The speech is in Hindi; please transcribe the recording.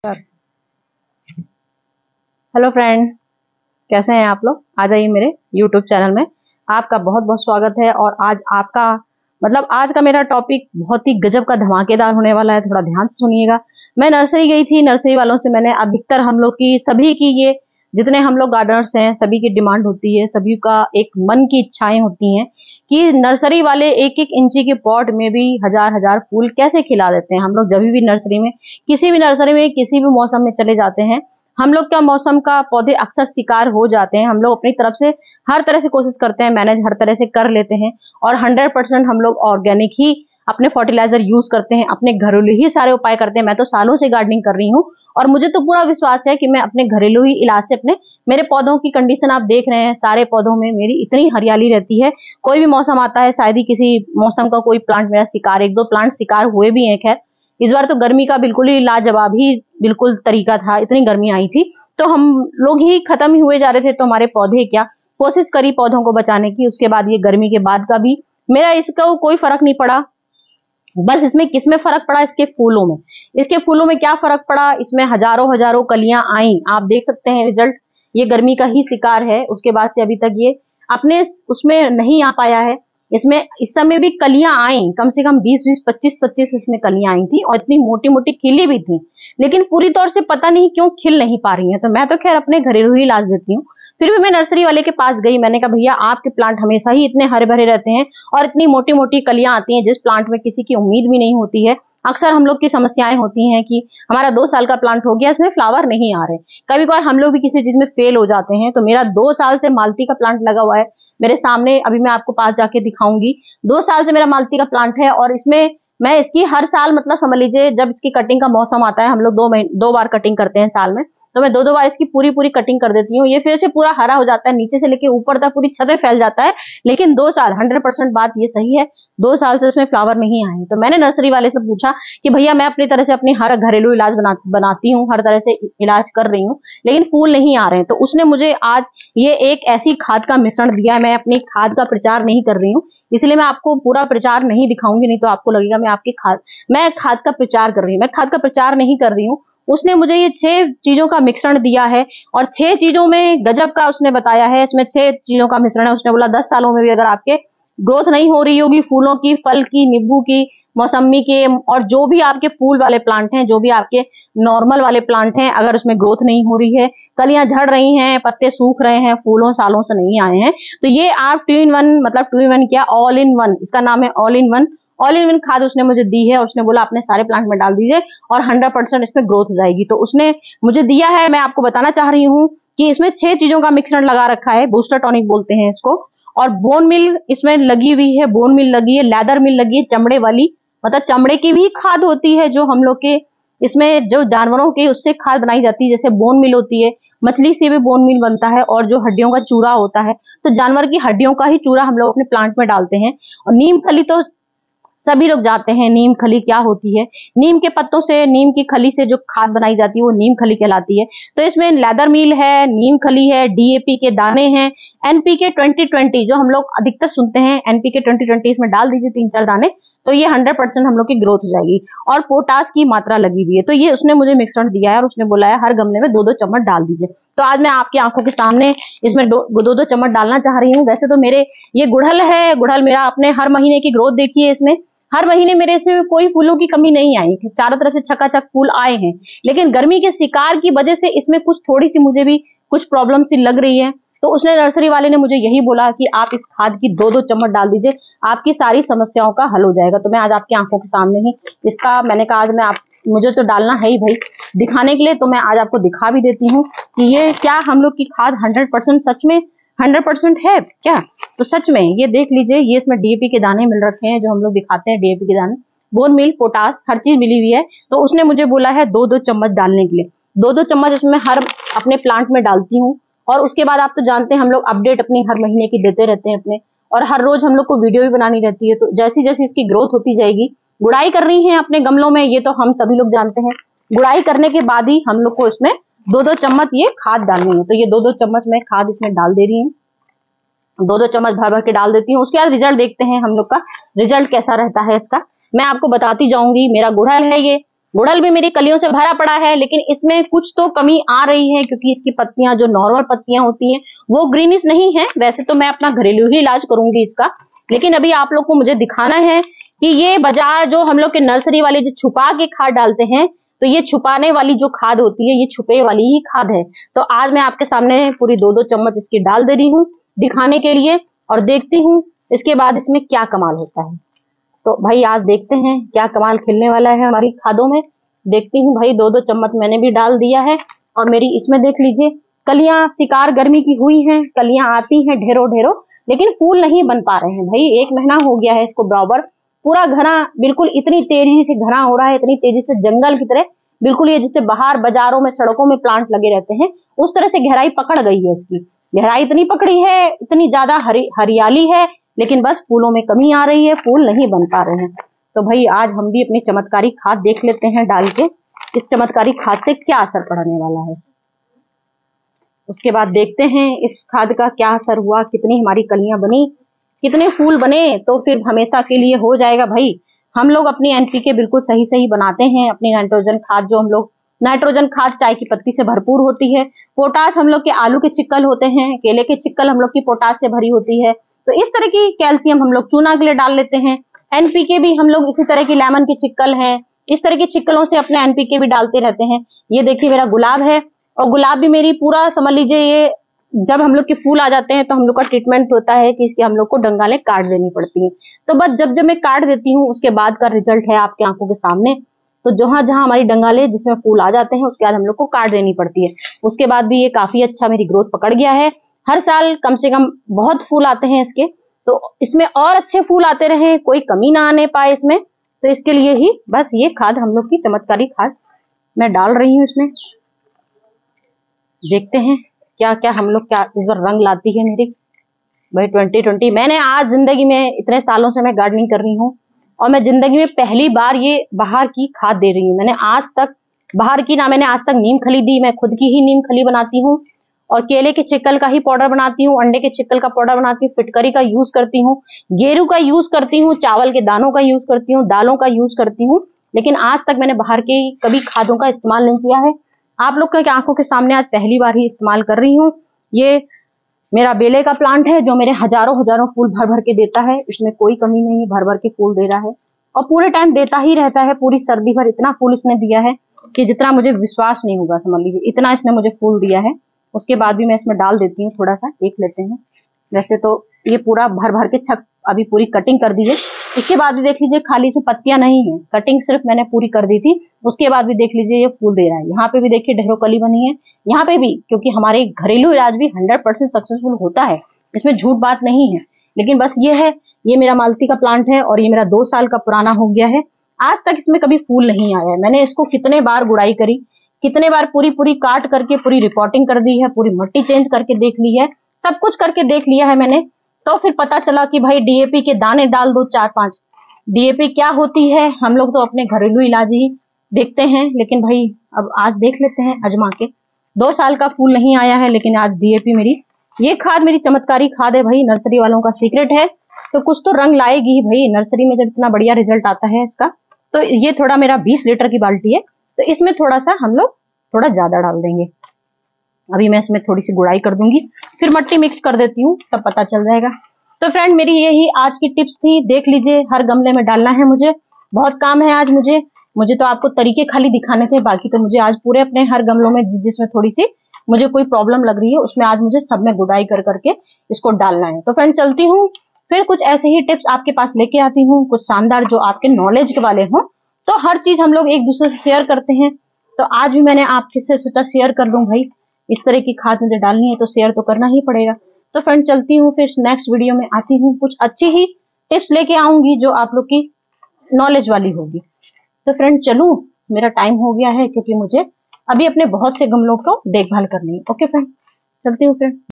हेलो फ्रेंड, कैसे हैं आप लोग। आ जाइए मेरे यूट्यूब चैनल में। आपका बहुत बहुत स्वागत है। और आज आपका आज का मेरा टॉपिक बहुत ही गजब का धमाकेदार होने वाला है। थोड़ा ध्यान से सुनिएगा। मैं नर्सरी गई थी, नर्सरी वालों से मैंने अधिकतर हम लोग की सभी की ये जितने हम लोग गार्डनर्स हैं सभी की डिमांड होती है, सभी का एक मन की इच्छाएं होती हैं कि नर्सरी वाले एक एक इंची के पॉट में भी हजार हजार फूल कैसे खिला देते हैं। हम लोग जब भी नर्सरी में किसी भी नर्सरी में किसी भी मौसम में चले जाते हैं, हम लोग क्या मौसम का पौधे अक्सर शिकार हो जाते हैं। हम लोग अपनी तरफ से हर तरह से कोशिश करते हैं, मैनेज हर तरह से कर लेते हैं और 100% हम लोग ऑर्गेनिक ही अपने फर्टिलाइजर यूज करते हैं, अपने घरेलू ही सारे उपाय करते हैं। मैं तो सालों से गार्डनिंग कर रही हूँ और मुझे तो पूरा विश्वास है कि मैं अपने घरेलू ही इलाज से मेरे पौधों की कंडीशन आप देख रहे हैं, सारे पौधों में मेरी इतनी हरियाली रहती है। कोई भी मौसम आता है, शायद ही किसी मौसम का कोई प्लांट मेरा शिकार, एक दो प्लांट शिकार हुए भी हैं। खैर इस बार तो गर्मी का बिल्कुल ही लाजवाब ही बिल्कुल तरीका था, इतनी गर्मी आई थी तो हम लोग ही खत्म ही हुए जा रहे थे। तो हमारे पौधे क्या, कोशिश करी पौधों को बचाने की। उसके बाद ये गर्मी के बाद का भी मेरा इसका कोई फर्क नहीं पड़ा। बस इसमें किसमें फर्क पड़ा, इसके फूलों में। इसके फूलों में क्या फर्क पड़ा, इसमें हजारों हजारों कलियां आई। आप देख सकते हैं रिजल्ट। ये गर्मी का ही शिकार है, उसके बाद से अभी तक ये अपने उसमें नहीं आ पाया है। इसमें इस समय भी कलियां आई, कम से कम 20-20, 25-25 इसमें कलियां आई थी और इतनी मोटी मोटी खिली भी थी, लेकिन पूरी तौर से पता नहीं क्यों खिल नहीं पा रही है। तो मैं तो खैर अपने घरेलू ही इलाज देती हूँ। फिर भी मैं नर्सरी वाले के पास गई, मैंने कहा भैया आपके प्लांट हमेशा ही इतने हरे भरे रहते हैं और इतनी मोटी मोटी कलियां आती हैं जिस प्लांट में किसी की उम्मीद भी नहीं होती है। अक्सर हम लोग की समस्याएं होती हैं कि हमारा 2 साल का प्लांट हो गया, इसमें फ्लावर नहीं आ रहे। कभी कभार हम लोग भी किसी चीज में फेल हो जाते हैं। तो मेरा 2 साल से मालती का प्लांट लगा हुआ है मेरे सामने, अभी मैं आपको पास जाके दिखाऊंगी। 2 साल से मेरा मालती का प्लांट है और इसमें मैं इसकी हर साल समझ लीजिए जब इसकी कटिंग का मौसम आता है, हम लोग 2 बार कटिंग करते हैं साल में, तो मैं 2 बार इसकी पूरी पूरी कटिंग कर देती हूँ। ये फिर से पूरा हरा हो जाता है, नीचे से लेके ऊपर तक पूरी छत पे फैल जाता है। लेकिन 2 साल 100% बात ये सही है, 2 साल से इसमें फ्लावर नहीं आए। तो मैंने नर्सरी वाले से पूछा कि भैया मैं अपनी तरह से अपनी हर घरेलू इलाज बनाती हूँ, हर तरह से इलाज कर रही हूँ, लेकिन फूल नहीं आ रहे हैं। तो उसने मुझे आज ये एक ऐसी खाद का मिश्रण दिया है। मैं अपनी खाद का प्रचार नहीं कर रही हूँ, इसलिए मैं आपको पूरा प्रचार नहीं दिखाऊंगी, नहीं तो आपको लगेगा मैं खाद का प्रचार कर रही हूँ। मैं खाद का प्रचार नहीं कर रही हूँ। उसने मुझे ये 6 चीजों का मिश्रण दिया है और 6 चीजों में गजब का उसने बताया है। इसमें 6 चीजों का मिश्रण है। उसने बोला 10 सालों में भी अगर आपके ग्रोथ नहीं हो रही होगी फूलों की, फल की, नींबू की, मौसम्मी के और जो भी आपके फूल वाले प्लांट हैं, जो भी आपके नॉर्मल वाले प्लांट हैं, अगर उसमें ग्रोथ नहीं हो रही है, कलियां झड़ रही हैं, पत्ते सूख रहे हैं, फूलों सालों से नहीं आए हैं, तो ये आप 2 in 1 2 in 1 क्या, ऑल इन वन, इसका नाम है all in one. All in one खाद उसने मुझे दी है और उसने बोला अपने सारे प्लांट में डाल दीजिए और 100% इसमें ग्रोथ हो जाएगी। तो उसने मुझे दिया है, मैं आपको बताना चाह रही हूँ कि इसमें 6 चीजों का मिश्रण लगा रखा है। बूस्टर टॉनिक बोलते हैं इसको। और बोन मिल इसमें लगी हुई है, बोन मिल लगी है, लेदर मिल लगी है, चमड़े वाली, चमड़े की भी खाद होती है जो हम लोग के इसमें जो जानवरों की उससे खाद बनाई जाती है, जैसे बोन मिल होती है, मछली से भी बोन मिल बनता है। और जो हड्डियों का चूरा होता है, तो जानवर की हड्डियों का ही चूरा हम लोग अपने प्लांट में डालते हैं। और नीम खली तो सभी लोग जानते हैं, नीम खली क्या होती है। नीम के पत्तों से, नीम की खली से जो खाद बनाई जाती है वो नीम खली कहलाती है। तो इसमें लेदर मील है, नीम खली है, डीएपी के दाने हैं, एनपीके 2020 जो हम लोग अधिकतर सुनते हैं, एनपीके 2020 इसमें डाल दीजिए 3-4 दाने, तो ये 100% हम लोग की ग्रोथ हो जाएगी। और पोटास की मात्रा लगी हुई है। तो ये उसने मुझे मिश्रण दिया है और उसने बोला है हर गमले में 2-2 चम्मच डाल दीजिए। तो आज मैं आपकी आंखों के सामने इसमें 2-2 चम्मच डालना चाह रही हूँ। वैसे तो मेरे ये गुड़हल है, गुड़हल मेरा आपने हर महीने की ग्रोथ देखी है। इसमें हर महीने मेरे से कोई फूलों की कमी नहीं आई, चारों तरफ से छकाछक फूल आए हैं। लेकिन गर्मी के शिकार की वजह से इसमें कुछ थोड़ी सी मुझे भी कुछ प्रॉब्लम सी लग रही है। तो उसने नर्सरी वाले ने मुझे यही बोला कि आप इस खाद की 2-2 चम्मच डाल दीजिए, आपकी सारी समस्याओं का हल हो जाएगा। तो मैं आज आपकी आंखों के सामने ही इसका मैंने कहा आज मुझे तो डालना है ही भाई दिखाने के लिए, तो मैं आज आपको दिखा भी देती हूँ कि ये क्या हम लोग की खाद 100% सच में 100% है क्या। तो सच में ये देख लीजिए, ये इसमें डीएपी के दाने मिल रखे हैं जो हम लोग दिखाते हैं, डीएपी के दाने, बोन मिल, पोटास, हर चीज मिली हुई है। तो उसने मुझे बोला है 2-2 चम्मच डालने के लिए। 2-2 चम्मच इसमें हर अपने प्लांट में डालती हूँ। और उसके बाद आप तो जानते हैं हम लोग अपडेट अपनी हर महीने की देते रहते हैं अपने, और हर रोज हम लोग को वीडियो भी बनानी रहती है। तो जैसी जैसी इसकी ग्रोथ होती जाएगी, गुड़ाई कर रही है अपने गमलों में, ये तो हम सभी लोग जानते हैं। गुड़ाई करने के बाद ही हम लोग को इसमें 2-2 चम्मच ये खाद डालनी है। तो ये 2-2 चम्मच मैं खाद इसमें डाल दे रही हूँ, 2-2 चम्मच भर भर के डाल देती हूँ। उसके बाद रिजल्ट देखते हैं हम लोग का रिजल्ट कैसा रहता है इसका, मैं आपको बताती जाऊंगी। मेरा गुड़हल है ये, गुड़हल भी मेरी कलियों से भरा पड़ा है, लेकिन इसमें कुछ तो कमी आ रही है क्योंकि इसकी पत्तियां जो नॉर्मल पत्तियां होती हैं वो ग्रीनिश नहीं है। वैसे तो मैं अपना घरेलू ही इलाज करूंगी इसका, लेकिन अभी आप लोग को मुझे दिखाना है कि ये बाजार जो हम लोग के नर्सरी वाले जो छुपा के खाद डालते हैं, तो ये छुपाने वाली जो खाद होती है ये छुपे वाली ही खाद है। तो आज मैं आपके सामने पूरी 2-2 चम्मच इसकी डाल दे रही हूँ दिखाने के लिए, और देखती हूँ इसके बाद इसमें क्या कमाल होता है। तो भाई आज देखते हैं क्या कमाल खिलने वाला है हमारी खादों में। देखती हूँ भाई, 2-2 चम्मच मैंने भी डाल दिया है, और मेरी इसमें देख लीजिए कलियां शिकार गर्मी की हुई हैं, कलियां आती हैं ढेरों ढेरों, लेकिन फूल नहीं बन पा रहे हैं। भाई 1 महीना हो गया है इसको बराबर, पूरा घना बिल्कुल इतनी तेजी से घना हो रहा है, इतनी तेजी से जंगल की तरह बिल्कुल, ये जैसे बाहर बाजारों में सड़कों में प्लांट लगे रहते हैं उस तरह से गहराई पकड़ गई है इसकी। गहराई इतनी पकड़ी है, इतनी ज्यादा हरियाली है, लेकिन बस फूलों में कमी आ रही है, फूल नहीं बन पा रहे हैं। तो भाई आज हम भी अपनी चमत्कारी खाद देख लेते हैं डाल के, इस चमत्कारी खाद से क्या असर पड़ने वाला है। उसके बाद देखते हैं इस खाद का क्या असर हुआ, कितनी हमारी कलियां बनी, कितने फूल बने, तो फिर हमेशा के लिए हो जाएगा। भाई हम लोग अपनी एनपीके बिल्कुल सही सही बनाते हैं, अपनी नाइट्रोजन खाद जो हम लोग, नाइट्रोजन खाद चाय की पत्ती से भरपूर होती है, पोटास हम लोग के आलू के चिक्कल होते हैं, केले के चिक्कल हम लोग की पोटास से भरी होती है, तो इस तरह की कैल्शियम हम लोग चूना के लिए डाल लेते हैं। एनपीके भी हम लोग इसी तरह की लेमन की चिक्कल है, इस तरह की चिक्कलों से अपने एनपीके भी डालते रहते हैं। ये देखिए मेरा गुलाब है, और गुलाब भी मेरी पूरा समझ लीजिए, ये जब हम लोग के फूल आ जाते हैं तो हम लोग का ट्रीटमेंट होता है कि इसके हम लोग को डंगालें काट देनी पड़ती हैं। तो बस जब जब मैं काट देती हूँ उसके बाद का रिजल्ट है आपके आंखों के सामने। तो जहां जहां हमारी डंगालें जिसमें फूल आ जाते हैं उसके बाद हम लोग को काट देनी पड़ती है। उसके बाद भी ये काफी अच्छा मेरी ग्रोथ पकड़ गया है, हर साल कम से कम बहुत फूल आते हैं इसके, तो इसमें और अच्छे फूल आते रहे, कोई कमी ना आने पाए इसमें। तो इसके लिए ही बस ये खाद हम लोग की चमत्कारी खाद मैं डाल रही हूँ इसमें। देखते हैं क्या क्या हम लोग क्या इस बार रंग लाती है मेरी भाई 2020। मैंने आज जिंदगी में, इतने सालों से मैं गार्डनिंग कर रही हूँ और मैं जिंदगी में पहली बार ये बाहर की खाद दे रही हूँ। मैंने आज तक बाहर की ना, मैंने आज तक नीम खली दी, मैं खुद की ही नीम खली बनाती हूँ, और केले के चिक्कल का ही पाउडर बनाती हूँ, अंडे के चिक्कल का पाउडर बनाती हूँ, फिटकरी का यूज करती हूँ, गेरू का यूज करती हूँ, चावल के दानों का यूज करती हूँ, दालों का यूज करती हूँ, लेकिन आज तक मैंने बाहर के कभी खादों का इस्तेमाल नहीं किया है। आप लोग के आंखों के सामने आज पहली बार ही इस्तेमाल कर रही हूँ। ये मेरा बेले का प्लांट है जो मेरे हजारों हजारों फूल भर भर के देता है, इसमें कोई कमी नहीं है, भर भर के फूल दे रहा है और पूरे टाइम देता ही रहता है। पूरी सर्दी भर इतना फूल इसने दिया है कि जितना मुझे विश्वास नहीं होगा, समझ लीजिए इतना इसने मुझे फूल दिया है। उसके बाद भी मैं इसमें डाल देती हूँ, थोड़ा सा देख लेते हैं। वैसे तो ये पूरा भर भर के छक अभी पूरी कटिंग कर दी है। इसके बाद भी देख लीजिए खाली से पत्तियां नहीं है, कटिंग सिर्फ मैंने पूरी कर दी थी। उसके बाद भी देख लीजिए ये फूल दे रहा है। यहाँ पे भी देखिए ढेरों कली बनी है, यहाँ पे भी, क्योंकि हमारे घरेलू इलाज भी 100% सक्सेसफुल होता है, इसमें झूठ बात नहीं है। लेकिन बस ये है, ये मेरा मालती का प्लांट है और ये मेरा 2 साल का पुराना हो गया है। आज तक इसमें कभी फूल नहीं आया है। मैंने इसको कितने बार गुड़ाई करी, कितने बार पूरी काट करके पूरी रिपोर्टिंग कर दी है, पूरी मट्टी चेंज करके देख ली है, सब कुछ करके देख लिया है मैंने। तो फिर पता चला कि भाई डीएपी के दाने डाल दो 4-5। डीएपी क्या होती है, हम लोग तो अपने घरेलू इलाज ही देखते हैं, लेकिन भाई अब आज देख लेते हैं आजमा के। 2 साल का फूल नहीं आया है, लेकिन आज डीएपी मेरी, ये खाद मेरी चमत्कारी खाद है भाई, नर्सरी वालों का सीक्रेट है। तो कुछ तो रंग लाएगी ही भाई, नर्सरी में जब इतना बढ़िया रिजल्ट आता है इसका। तो ये थोड़ा मेरा 20 लीटर की बाल्टी है, तो इसमें थोड़ा सा हम लोग थोड़ा ज्यादा डाल देंगे। अभी मैं इसमें थोड़ी सी गुड़ाई कर दूंगी, फिर मट्टी मिक्स कर देती हूँ, तब पता चल जाएगा। तो फ्रेंड मेरी यही आज की टिप्स थी। देख लीजिए हर गमले में डालना है, मुझे बहुत काम है आज। मुझे तो आपको तरीके खाली दिखाने थे, बाकी तो मुझे आज पूरे अपने हर गमलों में जिसमें थोड़ी सी मुझे कोई प्रॉब्लम लग रही है उसमें आज मुझे सब में गुड़ाई कर करके इसको डालना है। तो फ्रेंड चलती हूँ, फिर कुछ ऐसे ही टिप्स आपके पास लेके आती हूँ, कुछ शानदार जो आपके नॉलेज के वाले हों। तो हर चीज हम लोग एक दूसरे से शेयर करते हैं, तो आज भी मैंने आपके से सोचा शेयर कर दूं भाई। इस तरह की खाद मुझे डालनी है तो शेयर तो करना ही पड़ेगा। तो फ्रेंड चलती हूँ, फिर नेक्स्ट वीडियो में आती हूँ, कुछ अच्छी ही टिप्स लेके आऊंगी जो आप लोग की नॉलेज वाली होगी। तो फ्रेंड चलूं, मेरा टाइम हो गया है क्योंकि मुझे अभी अपने बहुत से गमलों को देखभाल करनी है। ओके फ्रेंड, चलती हूँ फ्रेंड।